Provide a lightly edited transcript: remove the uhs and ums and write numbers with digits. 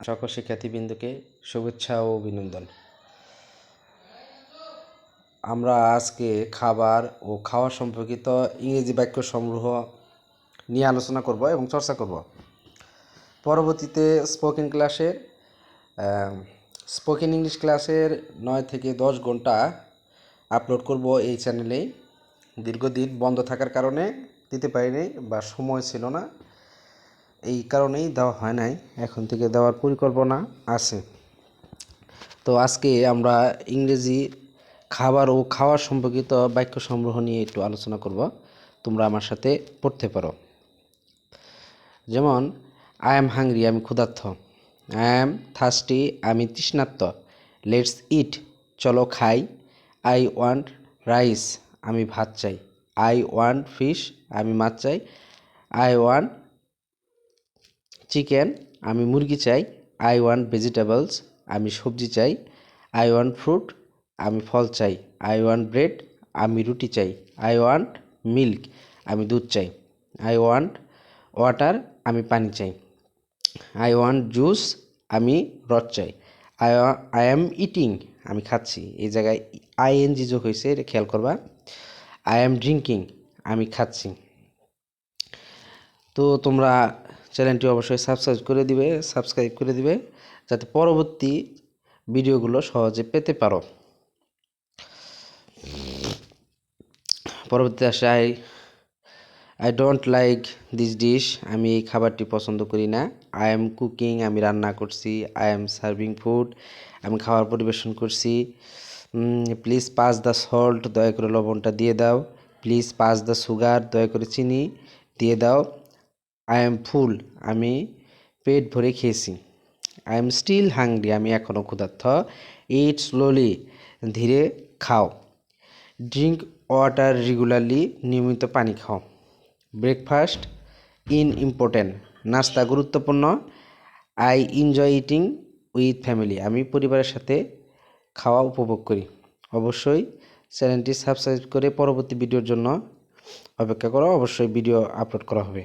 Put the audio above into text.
সকল শিক্ষার্থীবৃন্দকে শুভেচ্ছা ও অভিনন্দন। আমরা আজকে খাবার ও খাওয়া সম্পর্কিত ইংরেজি বাক্য সমূহ নিয়ে আলোচনা করব এবং চর্চা করব। পরবর্তীতে স্পোকেন ইংলিশ ক্লাসের 9 থেকে 10 ঘন্টা আপলোড করব এই চ্যানেলে। দীর্ঘদিন বন্ধ থাকার কারণে দিতে পারিনি বা সময় ছিল না, এই কারণেই দেওয়া হয় নাই। এখন থেকে দেওয়ার পরিকল্পনা আছে। তো আজকে আমরা ইংরেজি খাবার ও খাওয়ার সম্পর্কিত বাক্য সংগ্রহ নিয়ে একটু আলোচনা করব। তোমরা আমার সাথে পড়তে পারো। যেমন আই এম হাংরি, আমি ক্ষুধার্ত। আই এম থার্স্টি, আমি তৃষ্ণার্ত। লেটস ইট, চলো খাই। আই ওয়ান্ট রাইস, আমি ভাত চাই। আই ওয়ান্ট ফিশ, আমি মাছ চাই। আই ওয়ান্ট চিকেন, আমি মুরগি চাই। আই ওয়ান্ট ভেজিটেবলস, আমি সবজি চাই। আই ওয়ান্ট ফ্রুট, আমি ফল চাই। আই ওয়ান্ট ব্রেড, আমি রুটি চাই। আই ওয়ান্ট মিল্ক, আমি দুধ চাই। আই ওয়ান্ট ওয়াটার, আমি পানি চাই। আই ওয়ান্ট জুস, আমি রস চাই। আই অ্যাম ইটিং, আমি খাচ্ছি। এই জায়গায় আইএনজি যোগ হয়েছে, এটা খেয়াল করবা। আই অ্যাম ড্রিঙ্কিং, আমি খাচ্ছি। তো তোমরা চ্যানেলটি অবশ্যই সাবস্ক্রাইব করে দিবে যাতে পরবর্তী ভিডিওগুলো সহজে পেতে পারো। পরবর্তী আসে I don't like this dish, আমি এই খাবারটি পছন্দ করি না। আই এম কুকিং, আমি রান্না করছি। আই এম সার্ভিং ফুড, আমি খাবার পরিবেশন করছি। প্লিজ পাস দ্য সল্ট, দয়া করে লবণটা দিয়ে দাও। প্লিজ পাস দ্য সুগার, দয়া করে চিনি দিয়ে দাও। আই এম ফুল, আমি পেট ভরে খেয়েছি। আই এম স্টিল হাংরি, আমি এখনও ক্ষুধার্ত। ইট স্লোলি, ধীরে খাও। ড্রিঙ্ক ওয়াটার রেগুলারলি, নিয়মিত পানি খাও। ব্রেকফাস্ট ইম্পর্টেন্ট, নাস্তা গুরুত্বপূর্ণ। I enjoy eating with family, আমি পরিবারের সাথে খাওয়া উপভোগ করি। অবশ্যই চ্যানেলটি সাবস্ক্রাইব করে পরবর্তী ভিডিওর জন্য অপেক্ষা করো, অবশ্যই ভিডিও আপলোড করা হবে।